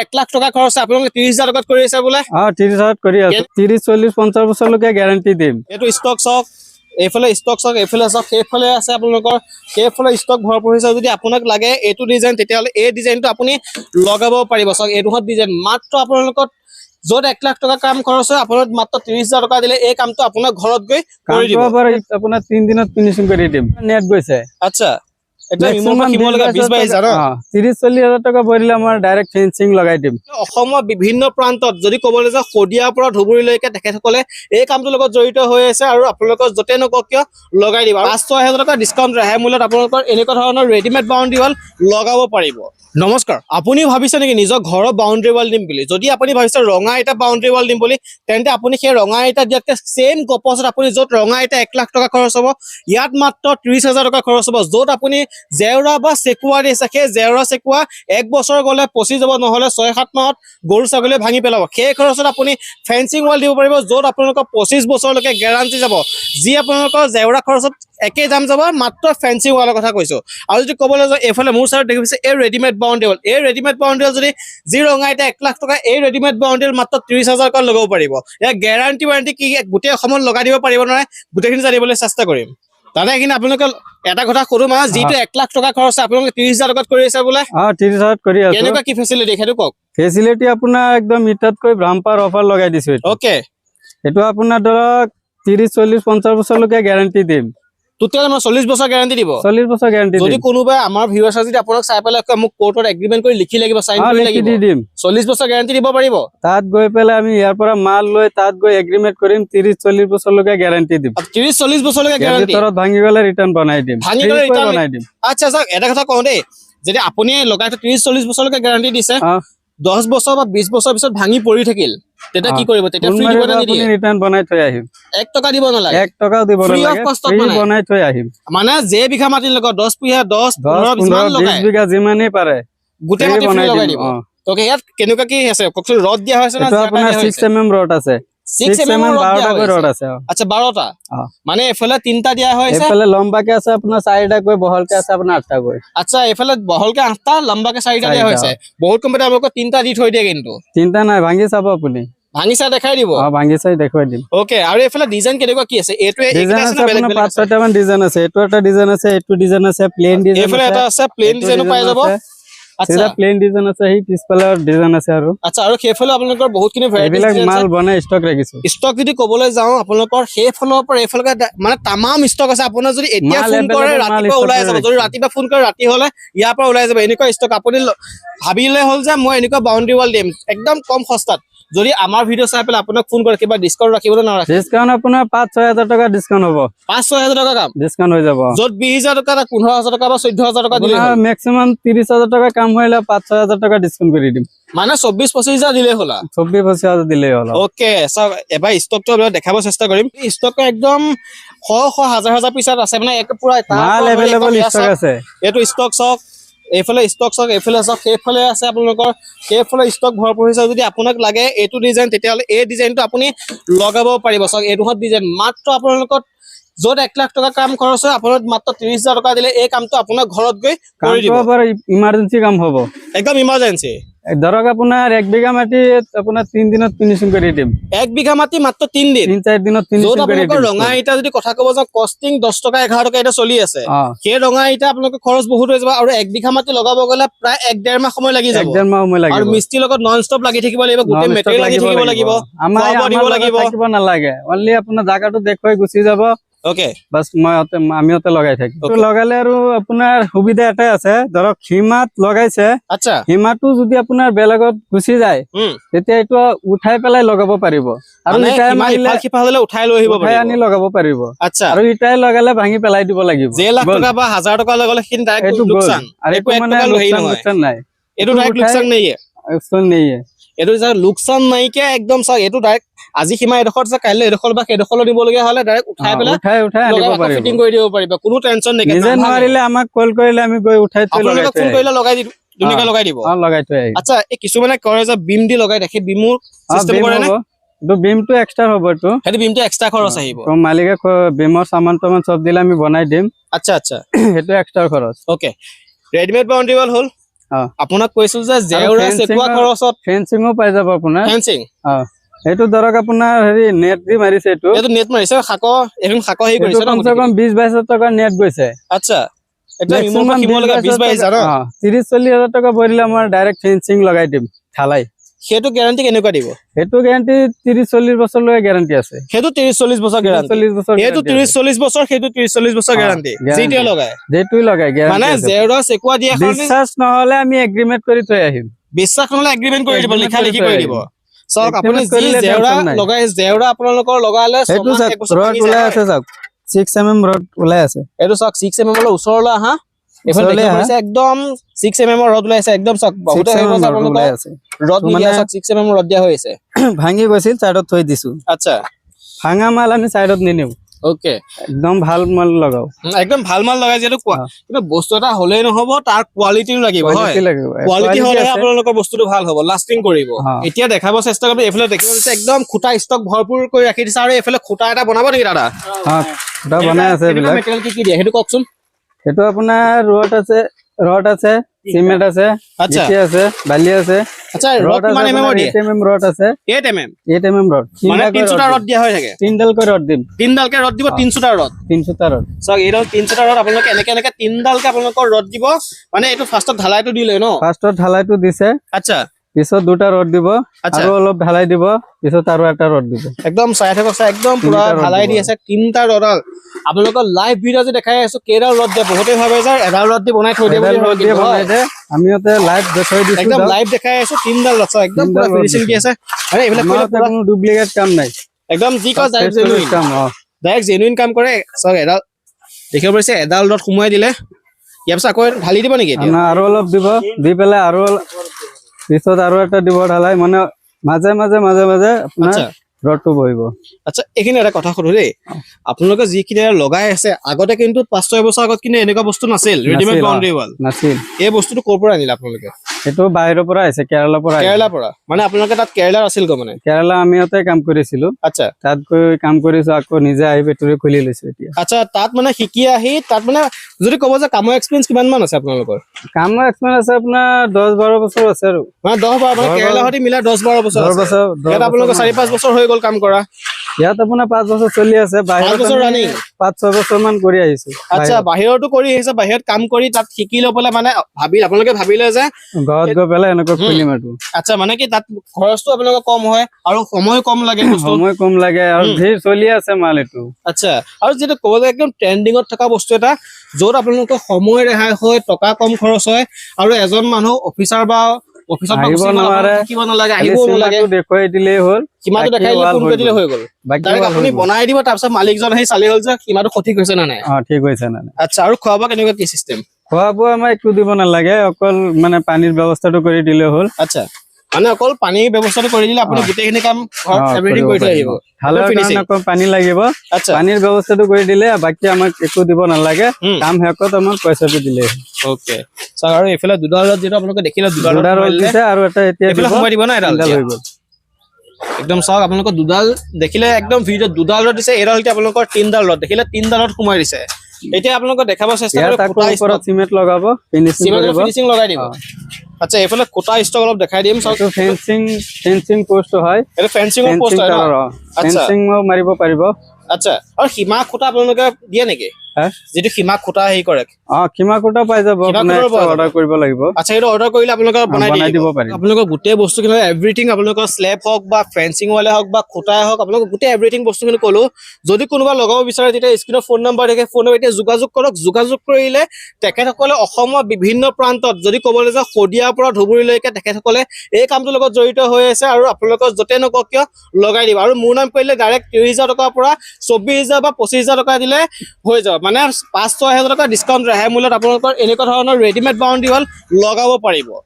1 লাখ টকা খৰচ আপোনালোকে 30,000 টকাত কৰি আছে বোলে 30,000 কৰি আছে 30 40 50 বছৰলৈকে গ্যাৰান্টি দিম এইটো ষ্টক চক এইফালে ষ্টক চক এইফালে চক সেইফালে আছে আপোনালোকৰ সেইফালে ষ্টক ভৰপূৰ হৈছে যদি আপোনাক লাগে এইটো ডিজাইন তেতিয়াহ'লে এই ডিজাইনটো আপুনি লগাব পাৰিব চক এইটোহত ডিজাইন মাত্ৰ আপোনালোকৰ য'ত 1 লাখ টকা কাম খৰচ হয় আপোনাক মাত্ৰ 30,000 টকা দিলে এই কামটো আপোনাৰ ঘৰত গৈ কৰি দিব আপোনাৰ 3 দিনত ফিনিশিং কৰি দিম নেট গৈছে আচ্ছা এটা ইমোখন কিমলগা 20-22 30-40,000 টকা ভৰিলে আমাৰ ডাইৰেক্ট ফেন্সিং লগাই দিম অসমৰ বিভিন্ন প্ৰান্তত যদি ক'বলৈ যাওঁ শদিয়াৰ পৰা ধুবুৰীলৈকে তেখেতসকলে এই কামটোৰ লগত জড়িত হৈ আছে আৰু আপোনালোকৰ য'তে নকওক কিয় লগাই দিব 5-6,000 টকা ডিছকাউণ্ট ৰেহাই মূল্যত আপোনালোকৰ এনেকুৱা ধৰণৰ ৰেডিমেড বাউণ্ডাৰী ৱাল লগাব পাৰিব নমস্কাৰ আপুনি ভাবিছে নেকি নিজৰ ঘৰৰ বাউণ্ডাৰী ৱাল দিম বুলি যদি আপুনি ভাবিছে ৰঙা এটা বাউণ্ডাৰী ৱাল দিম বুলি তেন্তে আপুনি সেই ৰঙা এটা দিয়াতকৈ সেম গপছত আপুনি য'ত ৰঙা এটা 1 লাখ টকা খৰচ হ'ব ইয়াত মাত্ৰ 30,000 টকা খৰচ হ'ব য'ত আপুনি জেওৰা বা চেকুৱা দিছে সেই জেওৰা চেকুৱা 1 বছৰ গ'লে পচি যাব নহ'লে 6-7 মাহত গৰু ছাগলী ভাঙি পেলাব সেই খৰচত আপুনি ফেন্সিং ৱাল দিব পাৰিব য'ত আপোনালোকৰ 25 বছৰলৈকে গেৰাণ্টি যাব যি আপোনালোকৰ জেওৰা খৰচত একে দাম যাব মাত্ৰ ফেন্সিং ৱালৰ কথা কৈছো আৰু যদি ক'বলৈ যাওঁ এইফালে মোৰ চাইড দেখিছে এই ৰেডিমেড বাউণ্ডাৰী ৱাল এই ৰেডিমেড বাউণ্ডাৰী ৱাল যদি যি ৰঙা এটা 1 লাখ টকা এই ৰেডিমেড বাউণ্ডাৰী ৱাল মাত্ৰ 30,000 টকা লগাব পাৰিব ইয়াৰ গেৰাণ্টি ৱাৰেণ্টি কি গোটেই অসমত লগাই দিব পাৰিব নহয় গোটেইখিনি জানিবলৈ চেষ্টা কৰিম দাদা এইখিনি আপোনালোকে এটা কথা কৰো মানে যিটো 1 লাখ টকা খৰচ আপোনালোকে 30,000 টকাত কৰি আছে বোলে 30,000 কৰি আছে কেনেকুৱা কি ফেচিলিটি সেইটো কওক ফেচিলিটি আপোনাৰ একদম ইটাতকৈ ব্ৰাম্পাৰ অফাৰ লগাই দিছো ওকে এটো আপোনাৰ ধৰক 30-40 50 বছৰলৈকে গ্যাৰান্টি দিম টোটাল মই 40 বছৰ গ্যাৰান্টি দিব 40 বছৰ গ্যাৰান্টি যদি কোনোবা আমাৰ ভিউয়াৰ্ছ যদি আপোনাক চাই পেলাই মোক কোৰ্টত এগ্ৰিমেন্ট কৰি লিখি লাগিব সাইন কৰি লাগিব দিম 40 বছৰ গ্যাৰান্টি দিব পাৰিব তাত গৈ পেলাই আমি ইয়াৰ পৰা মাল লৈ তাত গৈ এগ্ৰিমেন্ট কৰিম 30-40 বছৰলৈকে গ্যাৰান্টি দিম 30-40 বছৰলৈকে গ্যাৰান্টি তৰত ভাঙি গলে ৰিটাৰ্ণ বনাই দিম বনাই দিম আচ্ছা স্যাৰ এটা কথা কওঁ দেই যদি আপুনি লগাইতে 30-40 বছৰলৈকে গ্যাৰান্টি দিছে 10 বছৰ বা 20 বছৰ পিছত ভাঙি পৰি থাকিল তেতিয়া কি কৰিব তেতিয়া ফ্ৰী দিব না নিদিয়ে ৰিটাৰ্ণ বনাই থৈ আহিম 1 টকা দিব নালাগে 1 টকা দিব নালাগে ফ্ৰী বনাই থৈ আহিম মানে যে বিঘা মাটি লগত 10 বিঘা 10 15 মান লগাই 20 বিঘা যিমানেই পাৰে গোটেই মাটি ফ্ৰী লগাই দিব ওকে ইয়াত কেনেকুৱা কি আছে ককচোন ৰড দিয়া হৈছে না আপোনাৰ 6 mm ৰড আছে 6 mm 12টা ৰড আছে আচ্ছা 12টা মানে এফালে 3টা দিয়া হৈছে এফালে লম্বাকে আছে আপোনাৰ 4টা কৈ বহলকে আছে আপোনাৰ 8টা কৈ আচ্ছা এফালে বহলকে 8টা লম্বাকে 4টা দিয়া হৈছে বহুত কোম্পানী আমাক 3টা দি থৈ দিয়ে কিন্তু 3টা নাই ভাঙি চাব আপুনি ভাঙি চাই দেখাই দিব ভাঙি চাই দেখাই দিম ওকে আৰু এফালে ডিজাইন কেনেকুৱা কি আছে এটো ডিজাইন আছে আপোনাৰ 5-6টা মান ডিজাইন আছে এটো এটা ডিজাইন আছে এটো ডিজাইন আছে প্লেন ডিজাইন এফালে এটা আছে প্লেন ডিজাইন পাই যাব আচ্ছা প্লেন ডিজাইন আছে হি পিছফালৰ ডিজাইন আছে আৰু আচ্ছা আৰু হেফালে আপোনালোকৰ বহুতখিনি ভেৰাইটি আছে মাল বনাই ষ্টক ৰাখিছো ষ্টক যদি ক'বলৈ যাওঁ আপোনালোকৰ হেফালৰ পৰা এফালকে মানে তামাম ষ্টক আছে আপোনাৰ যদি এতিয়া ফোন কৰে ৰাতিপুৱা ওলাই যাব যদি ৰাতিপুৱা ফোন কৰে ৰাতি হলে ইয়াৰ পৰা ওলাই যাব এনেকুৱা ষ্টক আপুনি ভাবিলে হল যে মই এনেকুৱা বাউণ্ডাৰী ৱাল দিম একদম কম সস্তাত যদি আমাৰ ভিডিও চাই পেলাই আপোনাক ফোন কৰে কিবা ডিসকাউন্ট ৰাখিব না ৰাখিব ডিসকাউন্ট আপোনাৰ 5-6,000 টকা ডিসকাউন্ট হ'ব 5-6,000 টকা কাম ডিসকাউন্ট হৈ যাব যত 20,000 টকা 15,000 টকা বা 14,000 টকা দিলে ম্যাক্সিমাম 30,000 টকা কাম হইলে 5-6,000 টকা ডিসকাউন্ট কৰি দিম মানে 24-25,000 দিলে হলা 24-25,000 দিলে হলা ওকে সব এবাৰ ষ্টকটো দেখাব চেষ্টা কৰিম ষ্টক একদম হাজাৰ পিছত আছে মানে এক পুৰা মাল अवेलेबल ষ্টক আছে এটো ষ্টক চক এইফালে ষ্টক চক এইফালে চক সেইফালে আছে আপোনালোকৰ সেইফালে ষ্টক ভৰপূৰ হৈছে যদি আপোনাক লাগে এইটো ডিজাইন তেতিয়াহ'লে এই ডিজাইনটো আপুনি লগাব পাৰিব চক এইটোহত ডিজাইন মাত্ৰ আপোনালোকৰ য'ত 1 লাখ টকা কাম খৰচ হয় আপোনাক মাত্ৰ 30,000 টকা দিলে এই কামটো আপোনাৰ ঘৰত গৈ কৰি দিব ইমাৰ্জেন্সি কাম হ'ব একদম ইমাৰ্জেন্সি ধৰক আপোনাৰ 1 বিঘা মাটি আপোনাৰ 3 দিনত ফিনিশিং কৰি দিম 1 বিঘা মাটি মাত্ৰ 3 দিন 3-4 দিনত ফিনিশিং কৰি দিম ৰঙা ইটা যদি কথা ক'ব যাওঁ কষ্টিং 10 টকা 11 টকা এটা চলি আছে সেই ৰঙা ইটা আপোনালোকৰ খৰচ বহুত হৈ যাব আৰু 1 বিঘা মাটি লগাব গলে প্ৰায় 1.5 মাহ সময় লাগি যাব 1.5 মাহ সময় লাগিব আৰু মিস্ত্ৰী লগত নন ষ্টপ লাগি থাকিব লাগিব গোটেই মেটেৰিয়েল লাগি থাকিব লাগিব আমাৰ দিব লাগিব থাকিব নালাগে অনলি আপোনাৰ জায়গাটো দেখুৱাই গুচি যাব ওকে বাস আমিওতে লগাই থাকি তো লগালে আৰু আপোনাৰ সুবিধা এটা আছে ধৰক হিমাত লগাইছে আচ্ছা হিমাটো যদি আপোনাৰ বেলেগত গুচি যায় তেতিয়া এটো উঠাই পেলাই লগাব পাৰিব আৰু ইটাই মাৰিলে কিফালে উঠাই লৈ আহিব পাৰিব আনি লগাব পাৰিব আচ্ছা আৰু ইটাই লগালে ভাঙি পেলাই দিব লাগিব যে লাখ টকা বা 1000 টকা লগালে কিন ডাইৰেক্ট লোকসান আৰু একো মানে লোকসান নাই এটো ডাইৰেক্ট লোকসান নাই এটো যে লোকসান নাই কে একদম সব এটো ডাইৰেক্ট আজি হিমা এডখৰ আছে কাইলে এডখৰ বা এডখৰ দিব লগা হলে ডাইৰেক্ট উঠাই পেলাই উঠাই আনিব পাৰিব ফিটিং কৰি দিব পাৰিব কোনো টেনচন নাই নিজে নোৱাৰিলে আমাক কল কৰিলে আমি গৈ উঠাই থৈ লগাই ফোন কৰিলে লগাই দিম দুনিকা লগাই দিব লগাই থৈ আহিব আচ্ছা এই কিছুমানে কৰে যে বিম দি লগাই দেখে বিমৰ সিস্টেম কৰে না তো বিমটো এক্সট্ৰা হ'ব তো হেদি বিমটো এক্সট্ৰা খৰচ আহিব তো মালিকে বিমৰ সামান তমান সব দিলে আমি বনাই দিম আচ্ছা আচ্ছা হেতু এক্সট্ৰা খৰচ ওকে ৰেডিমেড বাউণ্ডাৰী ৱাল হল আপোনাক কৈছো যে জেওৰা চেকুৱা খৰচত ফেন্সিঙো পাই যাব আপোনাৰ। ফেন্সিং এইটো ধৰক আপোনাৰ হেৰি নেট দি মাৰিছে, এইটো নেট মাৰিছে, এখন শাক হেৰি কৰিছে কমচে কম 20-22 টকা নেট গৈছে। আচ্ছা, এটা ইমলৰ শিমলৈকে 20-22 হাজাৰ 30-40 হাজাৰ টকা ভৰিলে আমাৰ ডাইৰেক্ট ফেন্সিং লগাই দিম ঢালাই। সেইটো গ্যাৰান্টি কেনেকুৱা দিব? সেইটো গ্যাৰান্টি 30-40 বছৰলৈ গ্যাৰান্টি আছে। সেইটো 30-40 বছৰ গ্যাৰান্টি। 40 বছৰ সেইটো 30-40 বছৰ, সেইটো 30-40 বছৰ গ্যাৰান্টি। যেটোৱে লগায় যেটোৱে লগায় গ্যাৰান্টি মানে জেওৰা চেকুৱা দিয়া বিশ্বাস নহলে আমি এগ্ৰিমেন্ট কৰি থৈ আহিম। বিশ্বাস নহলে এগ্ৰিমেন্ট কৰি দিব, লিখা লিখি কৰি দিব। চাওক আপুনি যি জেওৰা লগাই, জেওৰা আপোনালোকৰ লগালে সেইটো ৰড ওলাই আছে, চাওক 6 mm ৰড ওলাই আছে। এইটো চাওক 6 mm ৰ ওচৰলৈ আহা, এইফালে দেখিব পাৰিছে একদম 6 mm ৰড ওলাই আছে, একদম চাওক বহুতে হেৰি আপোনালোকৰ ৰড দিয়া, চাওক 6 mm ৰড দিয়া হৈ আছে। ভাঙি গৈছিল, সাইডত থৈ দিছো। আচ্ছা, ভাঙা মাল আমি সাইডত নিনিও, ওকে একদম ভাল মাল লগাও, একদম ভাল মাল লগাই। যিহেতু কিন্তু বস্তু এটা হলেই নহব, তাৰ কোৱালিটিও লাগিব, হয় কোৱালিটি হলেহে আপোনালোকৰ বস্তুটো ভাল হ'ব, লাষ্টিং কৰিব। এতিয়া দেখাব চেষ্টা কৰিব, এইফালে দেখিব পাৰিছে একদম খুঁটা ষ্টক ভৰপুৰ কৰি ৰাখি দিছে। আৰু এইফালে খুঁটা এটা বনাব নেকি দাদা? খুঁটা বনাই আছে। মেটেৰিয়েল কি দিয়ে সেইটো কওকচোন। সেইটো আপোনাৰ ৰড আছে, সিমেন্ট আছে, ইটা আছে, বালি আছে। আচ্ছা, ৰড কিমান mm দিয়ে? 8 mm ৰড আছে। 8 mm 8 mm ৰড মানে 300টা ৰড দিয়া হৈ থাকে। 3ডালকৈ ৰড দিম, 3ডালকে ৰড দিব, 300টা ৰড। 300টা ৰড চাওক, এইডাল 300টা ৰড আপোনালোকে এনেকে 3ডালকে আপোনালোকৰ ৰড দিব। মানে এইটো ফাৰ্ষ্টত ঢালাইটো দিলে ন? ফাৰ্ষ্টত ঢালাইটো দিছে। আচ্ছা, পিছত 2টা ৰড দিব, আৰু অলপ ঢালাই দিব, পিছত আৰু এটা ৰড দিব। একদম চাই থাকক, একদম পুৰা ঢালাই দি আছে 3টা ৰডাল। আপোনালোকৰ লাইভ ভিডিঅ' যে দেখাই আছো, কেইডাল ৰড দিয়ে বহুতে ভাবে যে এডাল ৰড দি বনাই থৈ দিয়ে বুলি ভাবে। আমি ইয়াতে লাইভ দেখাই দিছো, একদম লাইভ দেখাই আছো 3ডাল ৰড, একদম পুৰা ফিনিশিং দি আছে। মানে এইবিলাক কোনো ডুপ্লিকেট কাম নাই, একদম যি কয় ডাইৰেক্ট জেনুইন কাম। ডাইৰেক্ট জেনুইন কাম কৰে। চাওক, এডাল দেখিব পাৰিছে, এডাল ৰড সোমোৱাই দিলে, ইয়াৰ পিছত আকৌ ঢালি দিব নেকি? আৰু অলপ দিব, দি পেলাই আৰু পিছত আৰু এটা দিব ঢালাই। মানে মাজে মাজে আপোনাৰ ৰডটো বহিব। আচ্ছা, এইখিনি এটা কথা সুধো দেই, আপোনালোকে যিখিনি লগাই আছে, আগতে কিন্তু 5-6 বছৰ আগত কিন্তু এনেকুৱা বস্তু নাছিল, ৰেডিমেড বাউণ্ডাৰী ৱাল নাছিল। এই বস্তুটো ক'ৰ পৰা আনিলে আপোনালোকে? সেইটো বাহিৰৰ পৰা আহিছে, কেৰালাৰ পৰা। কেৰালাৰ পৰা? মানে আপোনালোকে তাত কেৰালাৰ আছিল গো? মানে কেৰালা আমি ইয়াতে কাম কৰিছিলো। আচ্ছা, তাত গৈ কাম কৰিছো, আকৌ নিজে আহি বেটৰী খুলি লৈছো এতিয়া। আচ্ছা, তাত মানে শিকি আহি তাত মানে যদি ক'ব যে কামৰ এক্সপিৰিয়েঞ্চ কিমান মান আছে আপোনালোকৰ? কামৰ এক্সপিৰিয়েঞ্চ আছে আপোনাৰ 10-12 বছৰ আছে। আৰু মানে 10-12 মানে কেৰালা সৈতে মিলাই 10-12 বছৰ আছে। ইয়াত আপোনালোকৰ 4-5 বছৰ হৈ গ'ল কাম কৰা? ইয়াত আপোনাৰ 5 বছৰ চলি আছে, বাহিৰত 5-6 বছৰ মান কৰি আহিছো। আচ্ছা, বাহিৰতো কৰি আহিছে, বাহিৰত কাম কৰি তাত শিকি লৈ পেলাই মানে আপোনালোকে ভাবিলে যে ঘৰত গৈ পেলাই এনেকুৱা খুলিম এইটো। আচ্ছা, মানে কি তাত খৰচটো আপোনালোকৰ কম হয় আৰু সময় কম লাগে, সময় কম লাগে, আৰু ভিৰ চলি আছে মাল এইটো। আচ্ছা, আৰু যেটা ক'ব যে একদম ট্ৰেন্ডিঙত থকা বস্তু এটা, য'ত আপোনালোকৰ সময় ৰেহাই হয়, টকা কম খৰচ হয়, আৰু এজন মানুহ অফিচাৰ বা অফিচত আহিব নালাগে, থাকিব নালাগে, আহিব নালাগে, দেখুৱাই দিলেই হ'ল, সীমাটো দেখাই দিলে, ফোন কৰি দিলে হৈ গ'ল। আপুনি বনাই দিব, তাৰপিছত মালিকজন আহি চালি হ'ল যে সীমাটো সঠিক হৈছে নে নাই। ঠিক হৈছে নে নাই। আচ্ছা, আৰু খোৱা বোৱা কেনেকুৱা কি চিষ্টেম? খোৱা বোৱা আমাৰ একো দিব নালাগে, অকল মানে পানীৰ ব্যৱস্থাটো কৰি দিলে হ'ল। আচ্ছা, মানে অকল পানীৰ ব্যৱস্থাটো কৰি দিলে আপুনি গোটেইখিনি কাম এভৰিথিং কৰি থৈ আহিব। আকৌ পানী লাগিব, পানীৰ ব্যৱস্থাটো কৰি দিলে, বাকী আমাক একো দিব নালাগে, কাম শেষত আমাক পইচাটো দিলে। ওকে, আৰু এইফালে 2ডাল ৰড যেটা আপোনালোকে দেখিলে, 2ডাল ৰড দিছে, আৰু এটা এতিয়া এইফালে সোমাই দিব না, এডাল হৈ গ'ল। একদম চাওক, আপোনালোকৰ 2ডাল দেখিলে একদম ভিডিঅ', 2ডাল ৰড দিছে, এডাল এতিয়া আপোনালোকৰ 3ডাল ৰড দেখিলে, 3ডাল ৰড সোমাই দিছে। এতিয়া আপোনালোকে দেখাব চেষ্টা কৰিব, চিমেন্ট লগাব, ফিনিশিং লগাই দিব। আচ্ছা, এইফালে খুঁটা ষ্টক অলপ দেখাই দিম। চাওক, ফেন্সিং পোষ্ট হয়, এইটো ফেন্সিংৰ পোষ্ট হয়। ফেন্সিং মাৰিব পাৰিব। আচ্ছা, আৰু সীমা খুঁটা আপোনালোকে দিয়ে নেকি? যিটো সীমা খুঁটা হেৰি কৰে, সীমা খুঁটা পাই যাব, অৰ্ডাৰ কৰিব লাগিব। আচ্ছা, এইটো অৰ্ডাৰ কৰিলে আপোনালোকে বনাই দিব পাৰিব। আপোনালোকৰ গোটেই বস্তুখিনি এভৰিথিং, আপোনালোকৰ স্লেব হওক বা ফেন্সিং ৱালে হওক বা খুঁটাই হওক, আপোনালোকৰ গোটেই এভৰিথিং বস্তুখিনি ক'লো। যদি কোনোবা লগাব বিচাৰে, তেতিয়া স্ক্ৰীণত ফোন নম্বৰ দেখে, ফোন নম্বৰ এতিয়া যোগাযোগ কৰক। যোগাযোগ কৰিলে তেখেতসকলে অসমৰ বিভিন্ন প্ৰান্তত, যদি ক'বলৈ যাওঁ শদিয়াৰ পৰা ধুবুৰীলৈকে, তেখেতসকলে এই কামটোৰ লগত জড়িত হৈ আছে, আৰু আপোনালোকৰ য'তে নকওক কিয় লগাই দিব। আৰু মোৰ নাম কৰিলে ডাইৰেক্ট 30,000 টকাৰ পৰা 24,000 বা 25,000 টকা দিলে হৈ যাব। মানে 5-6 হাজাৰ টকা ডিছকাউণ্ট ৰেহাই মূল্যত আপোনালোকৰ এনেকুৱা ধৰণৰ ৰেডিমেড বাউণ্ডাৰী ৱাল লগাব পাৰিব।